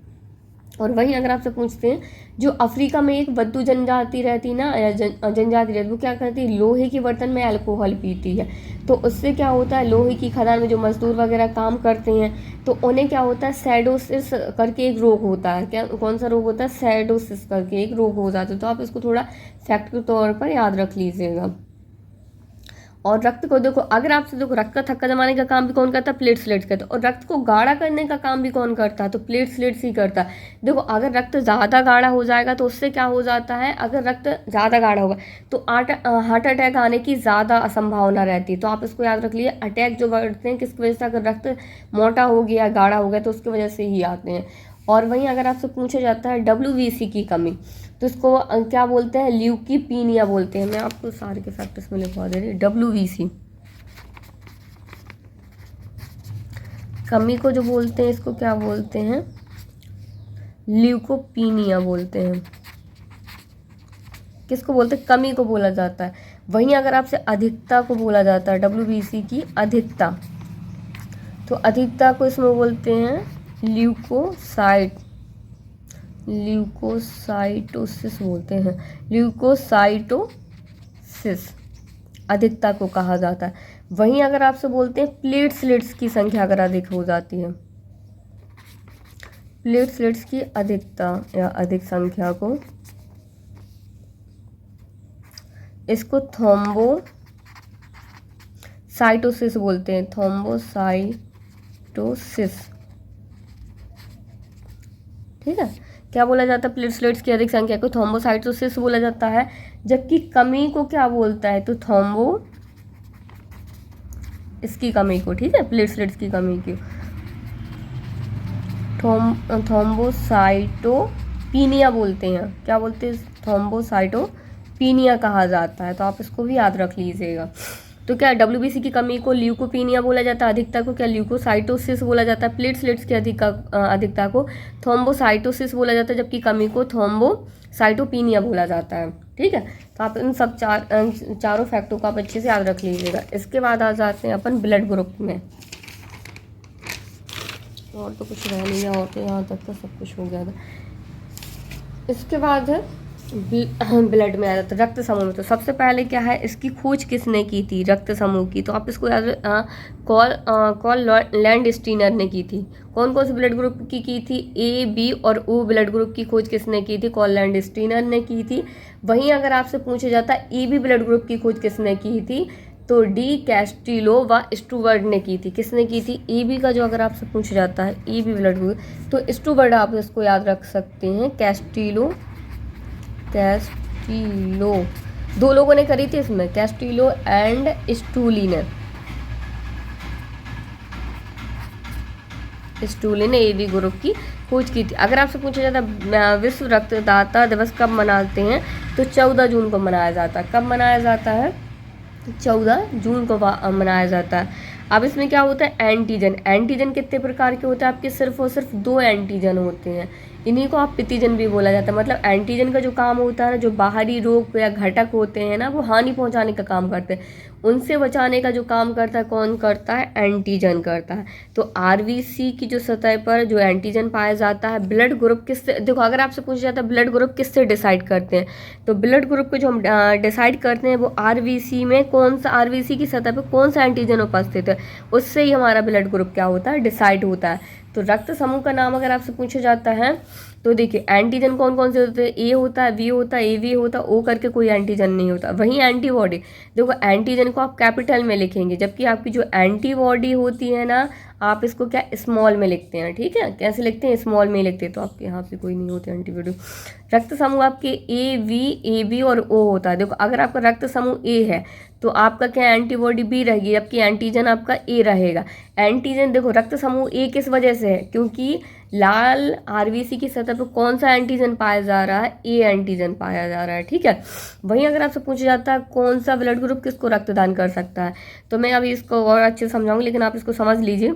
और वहीं अगर आपसे पूछते हैं, जो अफ्रीका में एक बद्दू जनजाति रहती ना, या जनजाति रहती, वो क्या करती है? लोहे के बर्तन में अल्कोहल पीती है। तो उससे क्या होता है? लोहे की खदान में जो मजदूर वगैरह काम करते हैं, तो उन्हें क्या होता है? सैडोसिस करके एक रोग होता है। क्या, कौन सा रोग होता है? सैडोसिस करके एक रोग हो जाता है। तो आप इसको थोड़ा फैक्ट के तौर पर याद रख लीजिएगा। और रक्त को देखो, अगर आपसे देखो, रक्त का थक्का जमाने का काम भी कौन करता है? प्लेटलेट्स करता है। और रक्त को गाढ़ा करने का काम भी कौन करता है? तो प्लेटलेट्स ही करता है। देखो अगर रक्त ज़्यादा गाढ़ा हो जाएगा तो उससे क्या हो जाता है? अगर रक्त ज़्यादा गाढ़ा होगा तो हार्ट अटैक आने की ज़्यादा संभावना रहती है। तो आप इसको याद रख लिए। अटैक जो बढ़ते हैं किसकी वजह से? अगर रक्त मोटा हो गया, गाढ़ा हो गया, तो उसकी वजह से ही आते हैं। और वहीं अगर आपसे पूछा जाता है WBC की कमी, तो इसको क्या बोलते हैं? ल्यूकीपीनिया बोलते हैं। मैं आपको सारे के फैक्टर्स में लिखवा दे रही हूँ। WBC कमी को जो बोलते हैं, इसको क्या बोलते हैं? ल्यूकोपीनिया बोलते हैं। किसको बोलते हैं? कमी को बोला जाता है। वहीं अगर आपसे अधिकता को बोला जाता है, WBC की अधिकता, तो अधिकता को इसमें बोलते हैं ल्यूकोसाइटोसिस बोलते हैं। ल्यूकोसाइटोसिस अधिकता को कहा जाता है। वहीं अगर आपसे बोलते हैं प्लेटलेट्स की संख्या अगर अधिक हो जाती है, प्लेटलेट्स की अधिकता या अधिक संख्या को, इसको थ्रोम्बोसाइटोसिस बोलते हैं। थ्रोम्बोसाइटोसिस, ठीक है। क्या बोला जाता है? प्लेटलेट्स की अधिक संख्या को थ्रोम्बोसाइटोसिस बोला जाता है। जबकि कमी को क्या बोलता है? तो इसकी कमी को, ठीक है, प्लेटलेट्स की कमी की। थ्रोम्बोसाइटोपिनिया बोलते हैं, क्या बोलते हैं, थ्रोम्बोसाइटोपिनिया कहा जाता है, तो आप इसको भी याद रख लीजिएगा। तो क्या WBC की कमी को ल्यूकोपिनिया बोला जाता है, अधिकता को क्या ल्यूकोसाइटोसिस बोला जाता है, प्लेटलेट्स की अधिकता को थ्रोम्बोसाइटोसिस बोला जाता है, जबकि कमी को थ्रोम्बोसाइटोपिनिया बोला जाता है, ठीक है। तो आप इन सब चारों फैक्टों को आप अच्छे से याद रख लीजिएगा। इसके बाद आ जाते हैं अपन ब्लड ग्रुप में, और तो कुछ रह नहीं गया, और तो यहाँ तक तो सब कुछ हो गया था। इसके बाद है ब्लड में आ जाता है रक्त समूह में। तो सबसे पहले क्या है, इसकी खोज किसने की थी, रक्त समूह की, तो आप इसको याद, कॉल लैंड स्टीनर ने की थी। कौन कौन से ब्लड ग्रुप की थी, A, B और O ब्लड ग्रुप की खोज किसने की थी, कॉल लैंड स्टीनर ने की थी। वहीं अगर आपसे पूछा जाता है AB ब्लड ग्रुप की खोज किसने की थी, तो D कैस्टिलो व स्टूवर्ड ने की थी। किसने की थी, AB का जो अगर आपसे पूछा जाता है AB ब्लड ग्रुप, तो स्टूवर्ड आप इसको याद रख सकते हैं, कैस्टिलो, दो लोगों ने करी थी इसमें, कैस्टिलो एंड स्टूली ने AB ग्रुप की खोज की थी। अगर आपसे पूछा जाता विश्व रक्तदाता दिवस कब मनाते हैं, तो 14 जून को मनाया जाता है। कब मनाया जाता है, 14 जून को मनाया जाता है। अब इसमें क्या होता है, एंटीजन कितने प्रकार के होते हैं आपके, सिर्फ और सिर्फ 2 एंटीजन होते हैं, इन्हीं को आप पितिजन भी बोला जाता है। मतलब एंटीजन का जो काम होता है ना, जो बाहरी रोग या घटक होते हैं ना, वो हानि पहुंचाने का काम करते हैं, उनसे बचाने का जो काम करता है कौन करता है, एंटीजन करता है। तो RBC की जो सतह पर जो एंटीजन पाया जाता है, ब्लड ग्रुप किससे, देखो अगर आपसे पूछा जाता है ब्लड ग्रुप किससे डिसाइड करते हैं, तो ब्लड ग्रुप को जो हम डिसाइड करते हैं वो RBC में कौन सा, RBC की सतह पर कौन सा एंटीजन उपस्थित है, उससे ही हमारा ब्लड ग्रुप क्या होता है, डिसाइड होता है। तो रक्त समूह का नाम अगर आपसे पूछा जाता है, तो देखिए एंटीजन कौन कौन से होते हैं, A होता है, B होता है, AB होता है, O करके कोई एंटीजन नहीं होता। वहीं एंटीबॉडी, देखो एंटीजन को आप कैपिटल में लिखेंगे, जबकि आपकी जो एंटीबॉडी होती है ना, आप इसको क्या स्मॉल में लिखते हैं, ठीक है, कैसे लिखते हैं, स्मॉल में लिखते हैं। तो आपके यहाँ पे कोई नहीं होते एंटीबॉडी। रक्त समूह आपके AB, AB और O होता है। देखो अगर आपका रक्त समूह A है, तो आपका क्या एंटीबॉडी B रहेगी, जबकि एंटीजन आपका A रहेगा। एंटीजन देखो रक्त समूह A किस वजह से है, क्योंकि लाल RBC की सतह पर कौन सा एंटीजन पाया जा रहा है, A एंटीजन पाया जा रहा है, ठीक है। वहीं अगर आपसे पूछा जाता है कौन सा ब्लड ग्रुप किसको रक्तदान कर सकता है, तो मैं अभी इसको और अच्छे से समझाऊंगी, लेकिन आप इसको समझ लीजिए।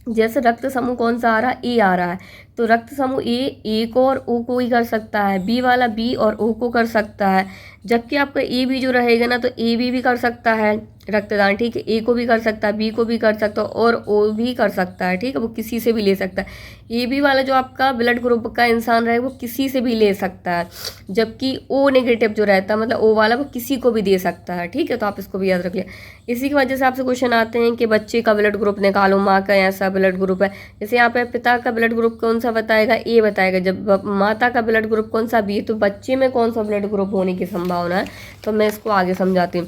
जैसे रक्त समूह कौन सा आ रहा है, A आ रहा है, तो रक्त समूह A को और O को ही कर सकता है, B वाला B और O को कर सकता है, जबकि आपका AB जो रहेगा ना, तो AB भी कर सकता है रक्तदान, ठीक है, A को भी कर सकता है, B को भी कर सकता है और O भी कर सकता है, ठीक है, वो किसी से भी ले सकता है। AB वाला जो आपका ब्लड ग्रुप का इंसान रहे, वो किसी से भी ले सकता है, जबकि O नेगेटिव जो रहता है, मतलब O वाला, वो किसी को भी दे सकता है, ठीक है। तो आप इसको भी याद रखिए। इसी की वजह से आपसे क्वेश्चन आते हैं कि बच्चे का ब्लड ग्रुप निकालो, माँ का ऐसा ब्लड ग्रुप है। जैसे यहाँ पे पिता का ब्लड ग्रुप कौन सा बताएगा, A बताएगा, जब माता का ब्लड ग्रुप कौन सा, B, तो बच्चे में कौन सा ब्लड ग्रुप होने की संभावना है। तो मैं इसको आगे समझाती हूँ।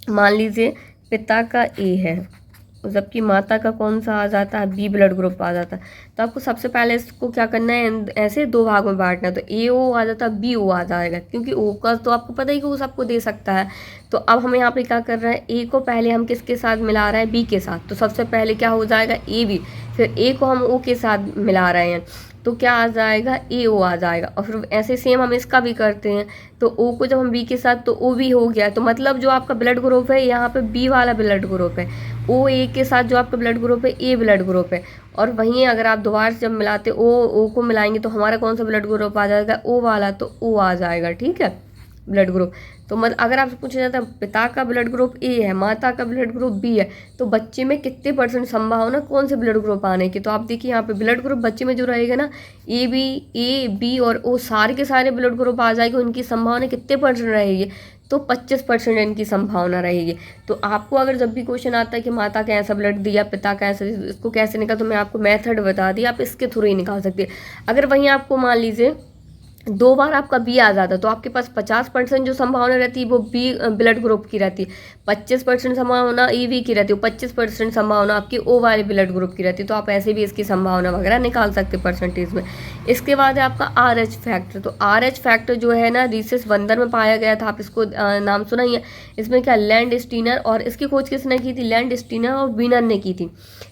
मान लीजिए पिता का A है, जबकि माता का कौन सा आ जाता है, B ब्लड ग्रुप आ जाता है। तो आपको सबसे पहले इसको क्या करना है, ऐसे 2 भाग में बांटना है। तो AO आ जाता है, BO आ जाएगा, क्योंकि O का तो आपको पता ही कि वो सबको दे सकता है। तो अब हम यहाँ पे क्या कर रहे हैं, A को पहले हम किसके साथ मिला रहे हैं, B के साथ। तो सबसे पहले क्या हो जाएगा, AB, फिर A को हम O के साथ मिला रहे हैं, तो क्या आ जाएगा, AO आ जाएगा। और फिर ऐसे सेम हम इसका भी करते हैं, तो O को जब हम B के साथ, तो O भी हो गया। तो मतलब जो आपका ब्लड ग्रुप है, यहाँ पे B वाला ब्लड ग्रुप है, OA के साथ जो आपका ब्लड ग्रुप है, A ब्लड ग्रुप है। और वहीं अगर आप दोबारा से जब मिलाते O को मिलाएंगे, तो हमारा कौन सा ब्लड ग्रुप आ जाएगा, O वाला, तो O आ जाएगा, ठीक है, ब्लड ग्रुप। तो मतलब अगर आपसे पूछा जाता है पिता का ब्लड ग्रुप A है, माता का ब्लड ग्रुप B है, तो बच्चे में कितने % संभावना कौन से ब्लड ग्रुप आने की। तो आप देखिए यहाँ पे ब्लड ग्रुप बच्चे में जो रहेगा ना, A, B और O सारे के सारे ब्लड ग्रुप आ जाएंगे, उनकी संभावना कितने % रहेगी, तो 25% इनकी संभावना रहेगी। तो आपको अगर जब भी क्वेश्चन आता है कि माता का ऐसा ब्लड दिया, पिता का ऐसा, इसको कैसे निकाल, तो मैं आपको मेथड बता दी, आप इसके थ्रू ही निकाल सकते हैं। अगर वहीं आपको मान लीजिए 2 बार आपका B आ जाता है, तो आपके पास 50% जो संभावना रहती है वो B ब्लड ग्रुप की रहती है। 25% संभावना ईवी की रहती है, 25% संभावना आपकी ओ वाले ब्लड ग्रुप की रहती है। तो आप ऐसे भी इसकी संभावना वगैरह निकाल सकते परसेंटेज में। इसके बाद है आपका RH फैक्टर। तो RH फैक्टर जो है ना रीसस वंदर में पाया गया था, आप इसको नाम सुना ही है। इसमें क्या लैंड स्टीनर, और इसकी खोज किसने की थी? लैंड स्टीनर और बीनर ने की थी।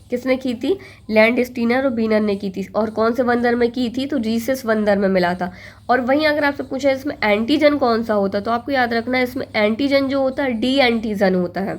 किसने की थी? लैंड स्टीनर और बीनर ने की थी। और कौन से वंदर में की थी? तो रीसस वंदर में मिला था। और वहीं अगर आपसे पूछा इसमें एंटीजन कौन सा होता है, तो आपको याद रखना है इसमें एंटीजन जो होता है डी एंटीजन होता है।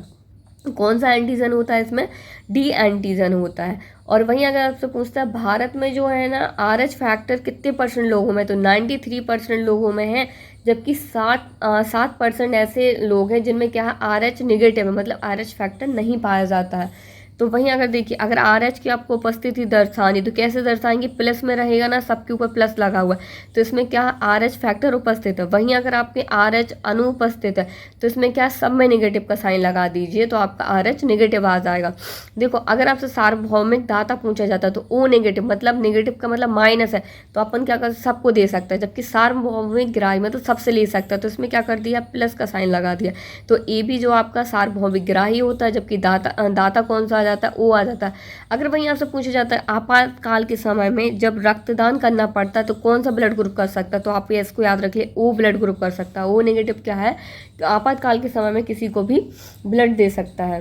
कौन सा एंटीजन होता है इसमें? डी एंटीजन होता है। और वहीं अगर आपसे पूछता है भारत में जो है ना RH फैक्टर कितने % लोगों में, तो 93% लोगों में है, जबकि 7% ऐसे लोग हैं जिनमें क्या है RH निगेटिव है, मतलब RH फैक्टर नहीं पाया जाता है। तो वहीं अगर देखिए अगर RH की आपको उपस्थिति दर्शानी, तो कैसे दर्शाएंगे? प्लस में रहेगा ना, सबके ऊपर प्लस लगा हुआ है, तो इसमें क्या RH फैक्टर उपस्थित है। वहीं अगर आपके RH अनुपस्थित है, तो इसमें क्या सब में नेगेटिव का साइन लगा दीजिए, तो आपका RH नेगेटिव आ जाएगा। देखो अगर आपसे सार्वभौमिक दाता पूछा जाता है तो O नेगेटिव, मतलब नेगेटिव का मतलब माइनस है, तो अपन क्या कर सबको दे सकता है, जबकि सार्वभौमिक ग्राही में तो सबसे ले सकता है, तो इसमें क्या कर दिया? प्लस का साइन लगा दिया। तो AB जो आपका सार्वभौमिक ग्राही होता है, जबकि दाता कौन सा जाता है? ओ आ जाता है। अगर वहीं आपसे पूछा जाता है आपातकाल के समय में जब रक्तदान करना पड़ता है तो कौन सा ब्लड ग्रुप कर सकता है, तो आप इसको याद रखिए ओ ब्लड ग्रुप कर सकता है। ओ नेगेटिव क्या है? तो आपातकाल के समय में किसी को भी ब्लड दे सकता है,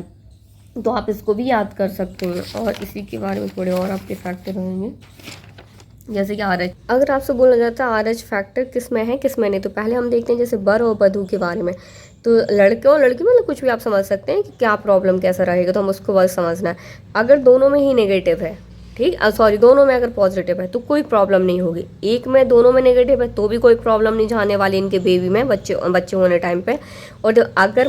तो आप इसको भी याद कर सकते हैं। और इसी के बारे में थोड़े और आपके फैक्टर रहेंगे, जैसे कि RH। अगर आपसे बोला जाता है RH फैक्टर किस में है किस में नहीं, तो पहले हम देखते हैं जैसे वर और वधू के बारे में। तो लड़के और लड़की मतलब कुछ भी आप समझ सकते हैं कि क्या प्रॉब्लम कैसा रहेगा, तो हम उसको बस समझना है। अगर दोनों में ही नेगेटिव है, ठीक, सॉरी दोनों में अगर पॉजिटिव है तो कोई प्रॉब्लम नहीं होगी। एक में दोनों में नेगेटिव है तो भी कोई प्रॉब्लम नहीं जाने वाली इनके बेबी में, बच्चे होने टाइम पे। और अगर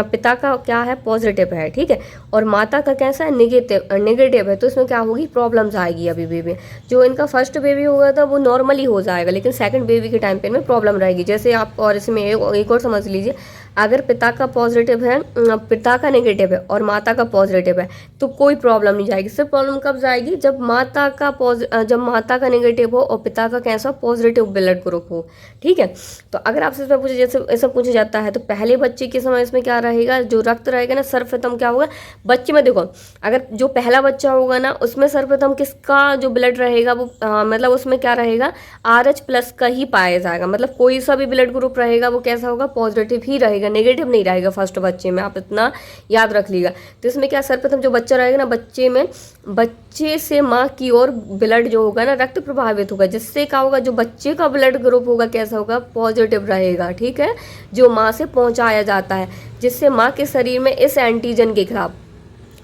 पिता का क्या है? पॉजिटिव है, ठीक है, और माता का कैसा है? नेगेटिव है, तो इसमें क्या होगी? प्रॉब्लम्स आएगी। अभी बेबी जो इनका फर्स्ट बेबी होगा था वो नॉर्मली हो जाएगा, लेकिन सेकंड बेबी के टाइम पे इनमें प्रॉब्लम रहेगी। जैसे आप और इसमें एक और समझ लीजिए, अगर पिता का पॉजिटिव है, पिता का नेगेटिव है और माता का पॉजिटिव है तो कोई प्रॉब्लम नहीं जाएगी। सिर्फ प्रॉब्लम कब जाएगी? जब माता का नेगेटिव हो और पिता का कैसा? पॉजिटिव ब्लड ग्रुप हो, ठीक है। तो अगर आपसे इसमें पूछे, जैसे ऐसा पूछा जाता है, तो पहले बच्चे के समय इसमें क्या रहेगा? जो रक्त रहेगा ना सर्वप्रथम क्या होगा बच्चे में? देखो अगर जो पहला बच्चा होगा ना उसमें सर्वप्रथम किसका जो ब्लड रहेगा वो मतलब उसमें क्या रहेगा? RH प्लस का ही पाया जाएगा, मतलब कोई सा भी ब्लड ग्रुप रहेगा वो कैसा होगा? पॉजिटिव ही रहेगा, नेगेटिव नहीं रहेगा फर्स्ट बच्चे में, आप इतना याद रख लीजिएगा। तो इसमें क्या सर्वप्रथम जो बच्चा रहेगा ना बच्चे से माँ की ओर ब्लड जो होगा ना रक्त प्रभावित होगा, जिससे क्या होगा? जो बच्चे का ब्लड ग्रुप होगा कैसा होगा? पॉजिटिव रहेगा, ठीक है, जो माँ से पहुँचाया जाता है, जिससे माँ के शरीर में इस एंटीजन के खिलाफ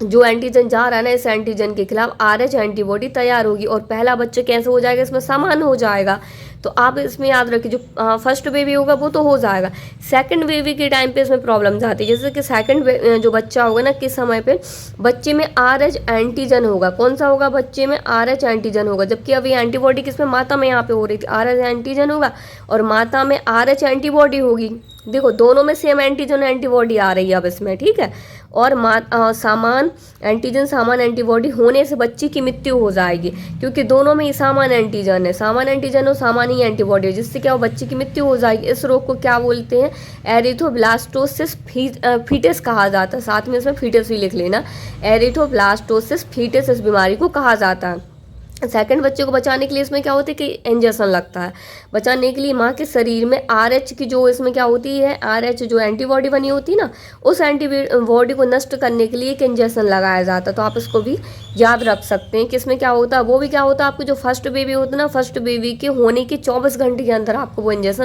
जो एंटीजन जा रहा है ना इस एंटीजन के खिलाफ RH एंटीबॉडी तैयार होगी और पहला बच्चा कैसे हो जाएगा? इसमें समान हो जाएगा। तो आप इसमें याद रखिए जो फर्स्ट बेबी होगा वो तो हो जाएगा, सेकंड बेबी के टाइम पे इसमें प्रॉब्लम्स आती है। जैसे कि सेकंड जो बच्चा होगा ना किस समय पे बच्चे में RH एंटीजन होगा। कौन सा होगा? बच्चे में RH एंटीजन होगा, जबकि अभी एंटीबॉडी किसमें? माता में यहाँ पे हो रही थी, RH एंटीजन होगा और माता में RH एंटीबॉडी होगी। देखो दोनों में सेम एंटीजन एंटीबॉडी आ रही है अब इसमें, ठीक है। और सामान एंटीबॉडी होने से बच्चे की मृत्यु हो जाएगी, क्योंकि दोनों में ही सामान एंटीजन है, सामान एंटीजन और सामान ही एंटीबॉडी है, जिससे क्या हो? बच्चे की मृत्यु हो जाएगी। इस रोग को क्या बोलते हैं? एरिथ्रोब्लास्टोसिस फीटस कहा जाता है। साथ में इसमें फीटस भी लिख लेना, एरिथ्रोब्लास्टोसिस फीटस इस बीमारी को कहा जाता है। सेकंड बच्चे को बचाने के लिए इसमें क्या होता है कि इंजेक्शन लगता है। बचाने के लिए माँ के शरीर में RH की जो इसमें क्या होती है? RH जो एंटीबॉडी बनी होती है ना उस एंटीबॉडी को नष्ट करने के लिए एक इंजेक्शन लगाया जाता है। तो आप इसको भी याद रख सकते हैं कि इसमें क्या होता है? वो भी क्या होता है? आपको जो फर्स्ट बेबी होता है ना फर्स्ट बेबी के होने के 24 घंटे के अंदर आपको वो इंजेक्शन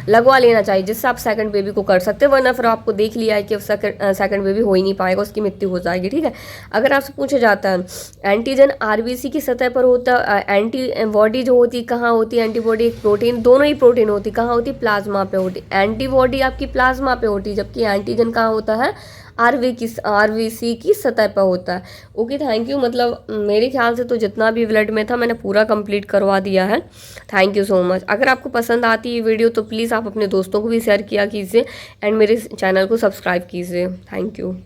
लगवा लेना चाहिए, जिससे आप सेकंड बेबी को कर सकते हैं, वरना फिर आपको देख लिया है कि सेकंड बेबी हो ही नहीं पाएगा, उसकी मृत्यु हो जाएगी, ठीक है। अगर आपसे पूछा जाता है एंटीजन RBC की सतह पर होता है, एंटीबॉडी जो होती है कहाँ होती है? एंटीबॉडी एक प्रोटीन, दोनों ही प्रोटीन होती, कहाँ होती? प्लाज्मा पे होती। एंटीबॉडी आपकी प्लाज्मा पे होती, जबकि एंटीजन कहाँ होता है? RBC की सतह पर होता है। Okay, thank you. मतलब मेरे ख्याल से तो जितना भी ब्लड में था मैंने पूरा कंप्लीट करवा दिया है। Thank you so much. अगर आपको पसंद आती है वीडियो तो प्लीज़ आप अपने दोस्तों को भी शेयर किया कीजिए एंड मेरे चैनल को सब्सक्राइब कीजिए। Thank you.